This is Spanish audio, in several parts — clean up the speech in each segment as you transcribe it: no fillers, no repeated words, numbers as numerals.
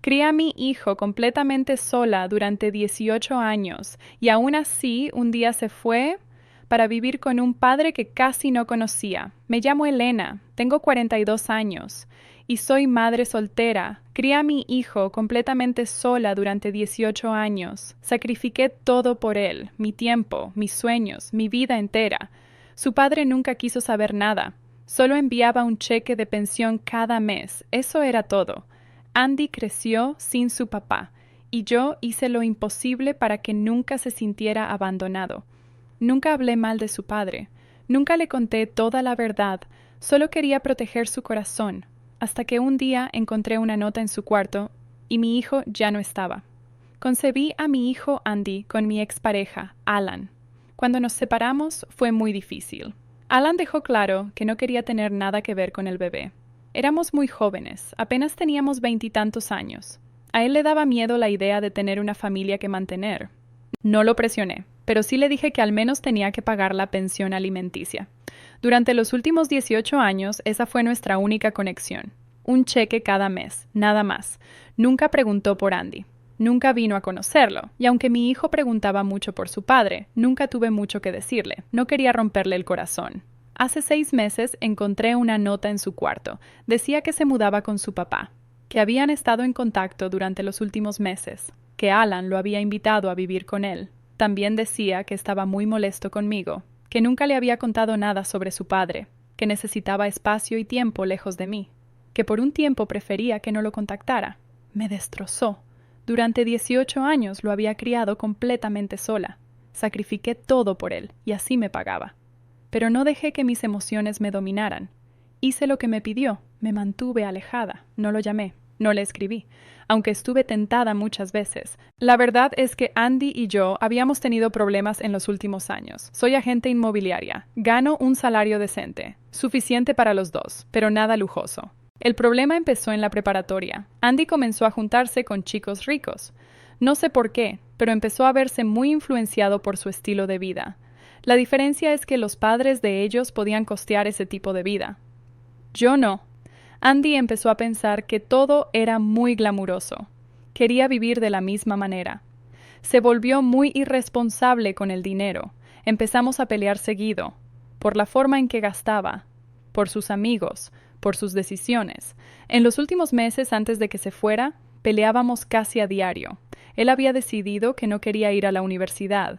Crié a mi hijo completamente sola durante 18 años y aún así un día se fue para vivir con un padre que casi no conocía. Me llamo Elena, tengo 42 años y soy madre soltera. Crié a mi hijo completamente sola durante 18 años. Sacrifiqué todo por él, mi tiempo, mis sueños, mi vida entera. Su padre nunca quiso saber nada. Solo enviaba un cheque de pensión cada mes. Eso era todo. Andy creció sin su papá y yo hice lo imposible para que nunca se sintiera abandonado. Nunca hablé mal de su padre. Nunca le conté toda la verdad. Solo quería proteger su corazón, hasta que un día encontré una nota en su cuarto y mi hijo ya no estaba. Concebí a mi hijo Andy con mi expareja, Alan. Cuando nos separamos fue muy difícil. Alan dejó claro que no quería tener nada que ver con el bebé. Éramos muy jóvenes, apenas teníamos 20 y tantos años. A él le daba miedo la idea de tener una familia que mantener. No lo presioné, pero sí le dije que al menos tenía que pagar la pensión alimenticia. Durante los últimos 18 años, esa fue nuestra única conexión. Un cheque cada mes, nada más. Nunca preguntó por Andy. Nunca vino a conocerlo, y aunque mi hijo preguntaba mucho por su padre, nunca tuve mucho que decirle. No quería romperle el corazón. Hace 6 meses encontré una nota en su cuarto. Decía que se mudaba con su papá, que habían estado en contacto durante los últimos meses, que Alan lo había invitado a vivir con él. También decía que estaba muy molesto conmigo, que nunca le había contado nada sobre su padre, que necesitaba espacio y tiempo lejos de mí, que por un tiempo prefería que no lo contactara. Me destrozó. Durante 18 años lo había criado completamente sola. Sacrifiqué todo por él y así me pagaba. Pero no dejé que mis emociones me dominaran. Hice lo que me pidió, me mantuve alejada, no lo llamé, no le escribí, aunque estuve tentada muchas veces. La verdad es que Andy y yo habíamos tenido problemas en los últimos años. Soy agente inmobiliaria, gano un salario decente, suficiente para los dos, pero nada lujoso. El problema empezó en la preparatoria. Andy comenzó a juntarse con chicos ricos. No sé por qué, pero empezó a verse muy influenciado por su estilo de vida. La diferencia es que los padres de ellos podían costear ese tipo de vida. Yo no. Andy empezó a pensar que todo era muy glamuroso. Quería vivir de la misma manera. Se volvió muy irresponsable con el dinero. Empezamos a pelear seguido, por la forma en que gastaba, por sus amigos, por sus decisiones. En los últimos meses antes de que se fuera, peleábamos casi a diario. Él había decidido que no quería ir a la universidad.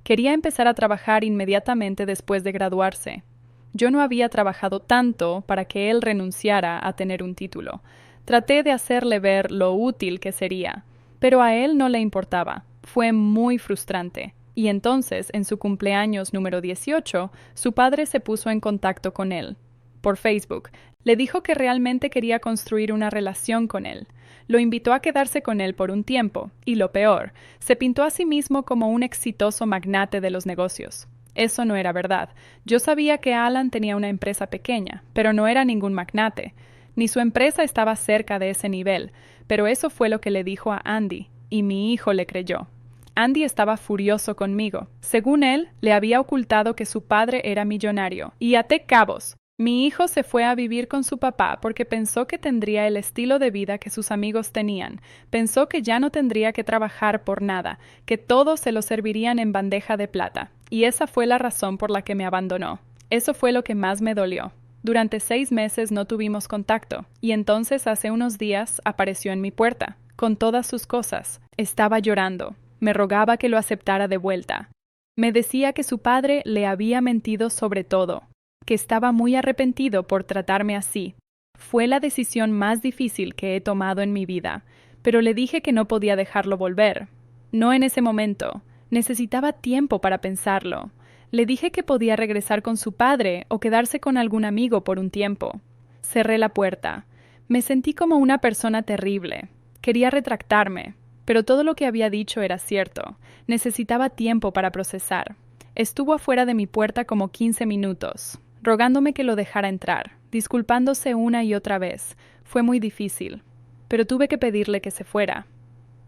Quería empezar a trabajar inmediatamente después de graduarse. Yo no había trabajado tanto para que él renunciara a tener un título. Traté de hacerle ver lo útil que sería, pero a él no le importaba. Fue muy frustrante. Y entonces, en su cumpleaños número 18, su padre se puso en contacto con él, por Facebook. Le dijo que realmente quería construir una relación con él. Lo invitó a quedarse con él por un tiempo, y lo peor, se pintó a sí mismo como un exitoso magnate de los negocios. Eso no era verdad. Yo sabía que Alan tenía una empresa pequeña, pero no era ningún magnate. Ni su empresa estaba cerca de ese nivel, pero eso fue lo que le dijo a Andy, y mi hijo le creyó. Andy estaba furioso conmigo. Según él, le había ocultado que su padre era millonario, y até cabos. Mi hijo se fue a vivir con su papá porque pensó que tendría el estilo de vida que sus amigos tenían. Pensó que ya no tendría que trabajar por nada, que todo se lo servirían en bandeja de plata. Y esa fue la razón por la que me abandonó. Eso fue lo que más me dolió. Durante 6 meses no tuvimos contacto, y entonces hace unos días apareció en mi puerta, con todas sus cosas. Estaba llorando. Me rogaba que lo aceptara de vuelta. Me decía que su padre le había mentido sobre todo, que estaba muy arrepentido por tratarme así. Fue la decisión más difícil que he tomado en mi vida, pero le dije que no podía dejarlo volver. No en ese momento. Necesitaba tiempo para pensarlo. Le dije que podía regresar con su padre o quedarse con algún amigo por un tiempo. Cerré la puerta. Me sentí como una persona terrible. Quería retractarme, pero todo lo que había dicho era cierto. Necesitaba tiempo para procesar. Estuvo afuera de mi puerta como 15 minutos, rogándome que lo dejara entrar, disculpándose una y otra vez. Fue muy difícil, pero tuve que pedirle que se fuera.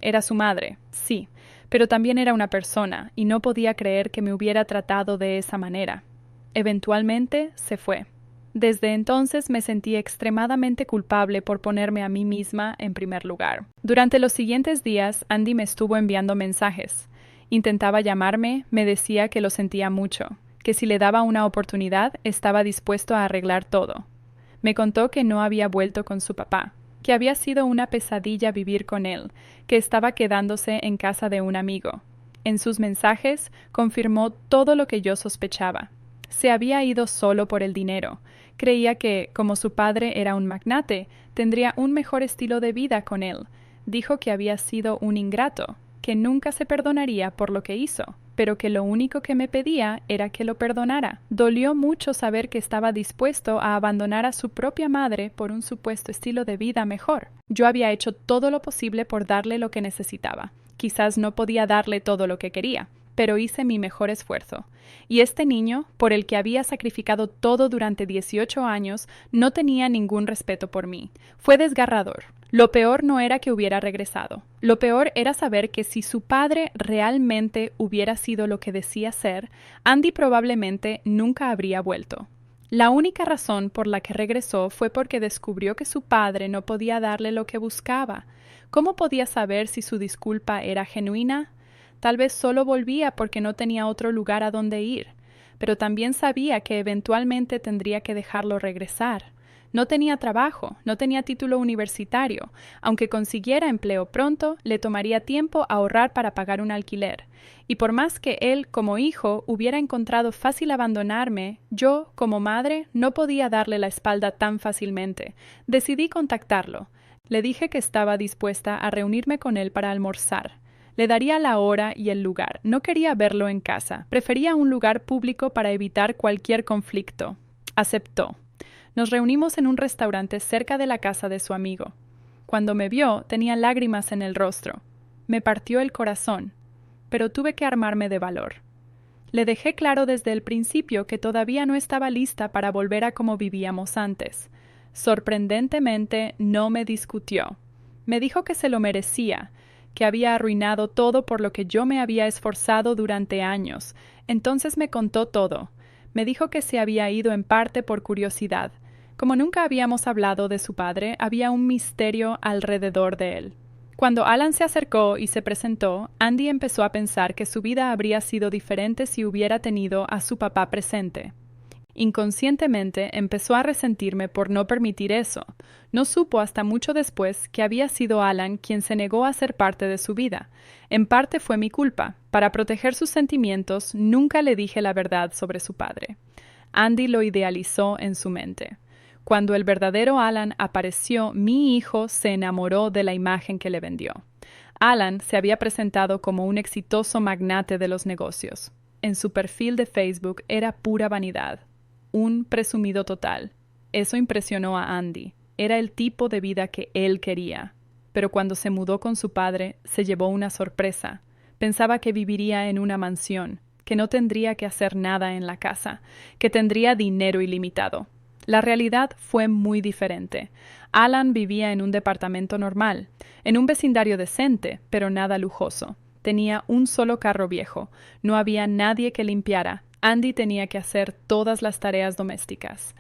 Era su madre, sí, pero también era una persona, y no podía creer que me hubiera tratado de esa manera. Eventualmente se fue. Desde entonces me sentí extremadamente culpable por ponerme a mí misma en primer lugar. Durante los siguientes días, Andy me estuvo enviando mensajes. Intentaba llamarme, me decía que lo sentía mucho, que si le daba una oportunidad estaba dispuesto a arreglar todo. Me contó que no había vuelto con su papá, que había sido una pesadilla vivir con él, que estaba quedándose en casa de un amigo. En sus mensajes confirmó todo lo que yo sospechaba. Se había ido solo por el dinero. Creía que, como su padre era un magnate, tendría un mejor estilo de vida con él. Dijo que había sido un ingrato, que nunca se perdonaría por lo que hizo, pero que lo único que me pedía era que lo perdonara. Dolió mucho saber que estaba dispuesto a abandonar a su propia madre por un supuesto estilo de vida mejor. Yo había hecho todo lo posible por darle lo que necesitaba. Quizás no podía darle todo lo que quería, pero hice mi mejor esfuerzo. Y este niño, por el que había sacrificado todo durante 18 años, no tenía ningún respeto por mí. Fue desgarrador. Lo peor no era que hubiera regresado. Lo peor era saber que si su padre realmente hubiera sido lo que decía ser, Andy probablemente nunca habría vuelto. La única razón por la que regresó fue porque descubrió que su padre no podía darle lo que buscaba. ¿Cómo podía saber si su disculpa era genuina? Tal vez solo volvía porque no tenía otro lugar a donde ir, pero también sabía que eventualmente tendría que dejarlo regresar. No tenía trabajo, no tenía título universitario. Aunque consiguiera empleo pronto, le tomaría tiempo ahorrar para pagar un alquiler. Y por más que él, como hijo, hubiera encontrado fácil abandonarme, yo, como madre, no podía darle la espalda tan fácilmente. Decidí contactarlo. Le dije que estaba dispuesta a reunirme con él para almorzar. Le daría la hora y el lugar. No quería verlo en casa. Prefería un lugar público para evitar cualquier conflicto. Aceptó. Nos reunimos en un restaurante cerca de la casa de su amigo. Cuando me vio, tenía lágrimas en el rostro. Me partió el corazón, pero tuve que armarme de valor. Le dejé claro desde el principio que todavía no estaba lista para volver a como vivíamos antes. Sorprendentemente, no me discutió. Me dijo que se lo merecía, que había arruinado todo por lo que yo me había esforzado durante años. Entonces me contó todo. Me dijo que se había ido en parte por curiosidad. Como nunca habíamos hablado de su padre, había un misterio alrededor de él. Cuando Alan se acercó y se presentó, Andy empezó a pensar que su vida habría sido diferente si hubiera tenido a su papá presente. Inconscientemente empezó a resentirme por no permitir eso. No supo hasta mucho después que había sido Alan quien se negó a ser parte de su vida. En parte fue mi culpa. Para proteger sus sentimientos, nunca le dije la verdad sobre su padre. Andy lo idealizó en su mente. Cuando el verdadero Alan apareció, mi hijo se enamoró de la imagen que le vendió. Alan se había presentado como un exitoso magnate de los negocios. En su perfil de Facebook era pura vanidad. Un presumido total. Eso impresionó a Andy. Era el tipo de vida que él quería. Pero cuando se mudó con su padre, se llevó una sorpresa. Pensaba que viviría en una mansión, que no tendría que hacer nada en la casa, que tendría dinero ilimitado. La realidad fue muy diferente. Alan vivía en un departamento normal, en un vecindario decente, pero nada lujoso. Tenía un solo carro viejo. No había nadie que limpiara. Andy tenía que hacer todas las tareas domésticas.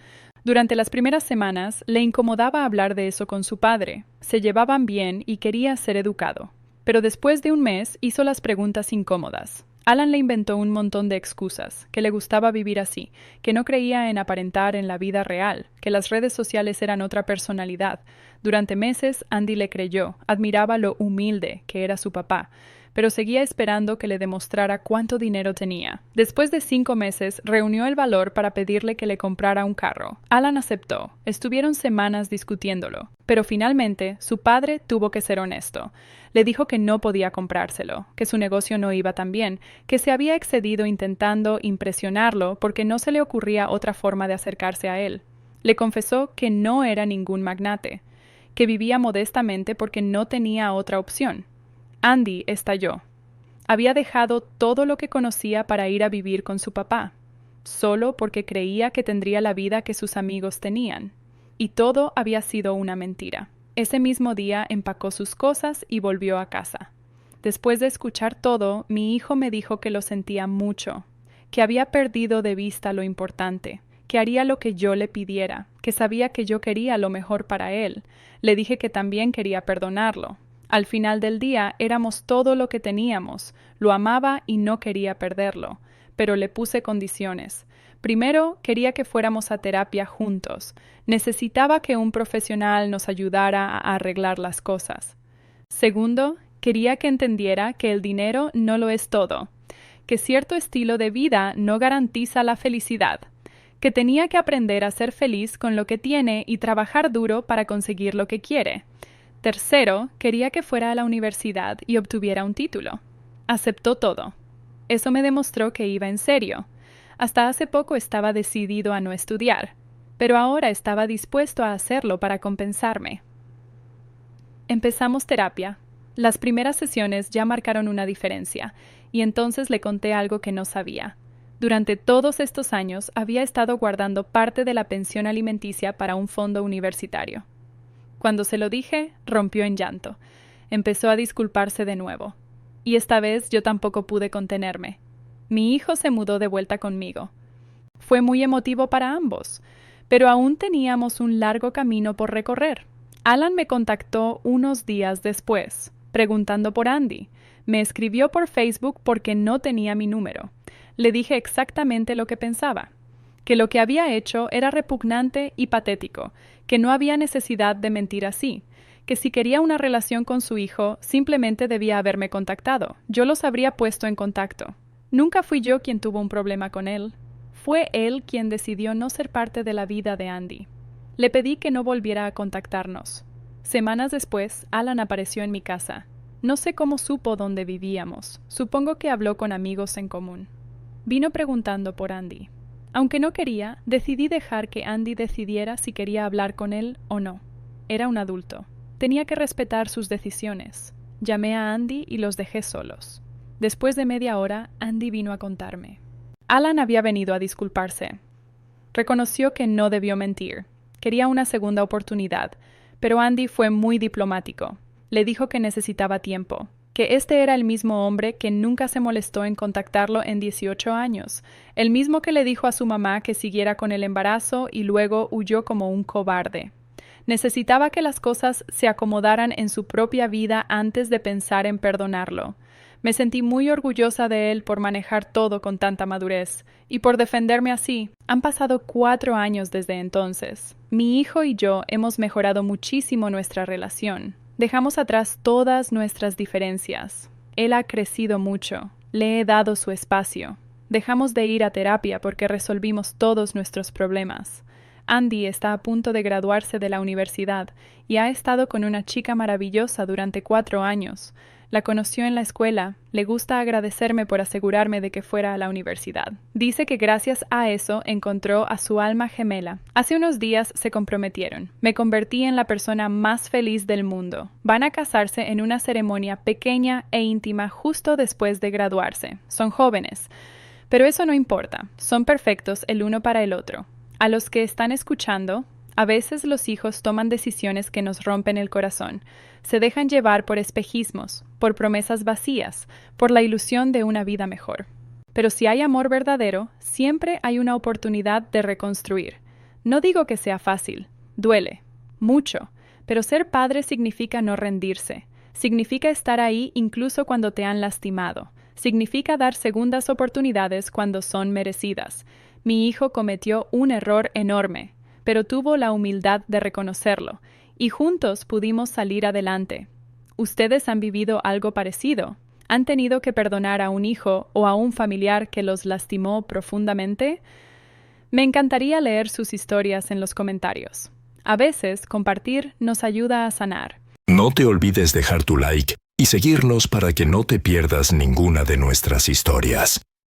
Durante las primeras semanas, le incomodaba hablar de eso con su padre. Se llevaban bien y quería ser educado. Pero después de un mes hizo las preguntas incómodas. Alan le inventó un montón de excusas, que le gustaba vivir así, que no creía en aparentar en la vida real, que las redes sociales eran otra personalidad. Durante meses, Andy le creyó, admiraba lo humilde que era su papá, pero seguía esperando que le demostrara cuánto dinero tenía. Después de 5 meses, reunió el valor para pedirle que le comprara un carro. Alan aceptó. Estuvieron semanas discutiéndolo, pero finalmente su padre tuvo que ser honesto. Le dijo que no podía comprárselo, que su negocio no iba tan bien, que se había excedido intentando impresionarlo porque no se le ocurría otra forma de acercarse a él. Le confesó que no era ningún magnate, que vivía modestamente porque no tenía otra opción. Andy estalló. Había dejado todo lo que conocía para ir a vivir con su papá, solo porque creía que tendría la vida que sus amigos tenían. Y todo había sido una mentira. Ese mismo día empacó sus cosas y volvió a casa. Después de escuchar todo, mi hijo me dijo que lo sentía mucho, que había perdido de vista lo importante, que haría lo que yo le pidiera, que sabía que yo quería lo mejor para él. Le dije que también quería perdonarlo. Al final del día éramos todo lo que teníamos, lo amaba y no quería perderlo, pero le puse condiciones. Primero, quería que fuéramos a terapia juntos. Necesitaba que un profesional nos ayudara a arreglar las cosas. Segundo, quería que entendiera que el dinero no lo es todo, que cierto estilo de vida no garantiza la felicidad, que tenía que aprender a ser feliz con lo que tiene y trabajar duro para conseguir lo que quiere. Tercero, quería que fuera a la universidad y obtuviera un título. Aceptó todo. Eso me demostró que iba en serio. Hasta hace poco estaba decidido a no estudiar, pero ahora estaba dispuesto a hacerlo para compensarme. Empezamos terapia. Las primeras sesiones ya marcaron una diferencia, y entonces le conté algo que no sabía. Durante todos estos años había estado guardando parte de la pensión alimenticia para un fondo universitario. Cuando se lo dije, rompió en llanto. Empezó a disculparse de nuevo. Y esta vez yo tampoco pude contenerme. Mi hijo se mudó de vuelta conmigo. Fue muy emotivo para ambos, pero aún teníamos un largo camino por recorrer. Alan me contactó unos días después, preguntando por Andy. Me escribió por Facebook porque no tenía mi número. Le dije exactamente lo que pensaba, que lo que había hecho era repugnante y patético, que no había necesidad de mentir así, que si quería una relación con su hijo, simplemente debía haberme contactado. Yo los habría puesto en contacto. Nunca fui yo quien tuvo un problema con él. Fue él quien decidió no ser parte de la vida de Andy. Le pedí que no volviera a contactarnos. Semanas después, Alan apareció en mi casa. No sé cómo supo dónde vivíamos. Supongo que habló con amigos en común. Vino preguntando por Andy. Aunque no quería, decidí dejar que Andy decidiera si quería hablar con él o no. Era un adulto. Tenía que respetar sus decisiones. Llamé a Andy y los dejé solos. Después de media hora, Andy vino a contarme. Alan había venido a disculparse. Reconoció que no debió mentir. Quería una segunda oportunidad, pero Andy fue muy diplomático. Le dijo que necesitaba tiempo, que este era el mismo hombre que nunca se molestó en contactarlo en 18 años, el mismo que le dijo a su mamá que siguiera con el embarazo y luego huyó como un cobarde. Necesitaba que las cosas se acomodaran en su propia vida antes de pensar en perdonarlo. Me sentí muy orgullosa de él por manejar todo con tanta madurez y por defenderme así. Han pasado 4 años desde entonces. Mi hijo y yo hemos mejorado muchísimo nuestra relación. Dejamos atrás todas nuestras diferencias. Él ha crecido mucho. Le he dado su espacio. Dejamos de ir a terapia porque resolvimos todos nuestros problemas. Andy está a punto de graduarse de la universidad y ha estado con una chica maravillosa durante 4 años. La conoció en la escuela. Le gusta agradecerme por asegurarme de que fuera a la universidad. Dice que gracias a eso encontró a su alma gemela. Hace unos días se comprometieron. Me convertí en la persona más feliz del mundo. Van a casarse en una ceremonia pequeña e íntima justo después de graduarse. Son jóvenes. Pero eso no importa. Son perfectos el uno para el otro. A los que están escuchando, a veces los hijos toman decisiones que nos rompen el corazón. Se dejan llevar por espejismos, por promesas vacías, por la ilusión de una vida mejor. Pero si hay amor verdadero, siempre hay una oportunidad de reconstruir. No digo que sea fácil, duele, mucho, pero ser padre significa no rendirse. Significa estar ahí incluso cuando te han lastimado. Significa dar segundas oportunidades cuando son merecidas. Mi hijo cometió un error enorme, pero tuvo la humildad de reconocerlo, y juntos pudimos salir adelante. ¿Ustedes han vivido algo parecido? ¿Han tenido que perdonar a un hijo o a un familiar que los lastimó profundamente? Me encantaría leer sus historias en los comentarios. A veces, compartir nos ayuda a sanar. No te olvides dejar tu like y seguirnos para que no te pierdas ninguna de nuestras historias.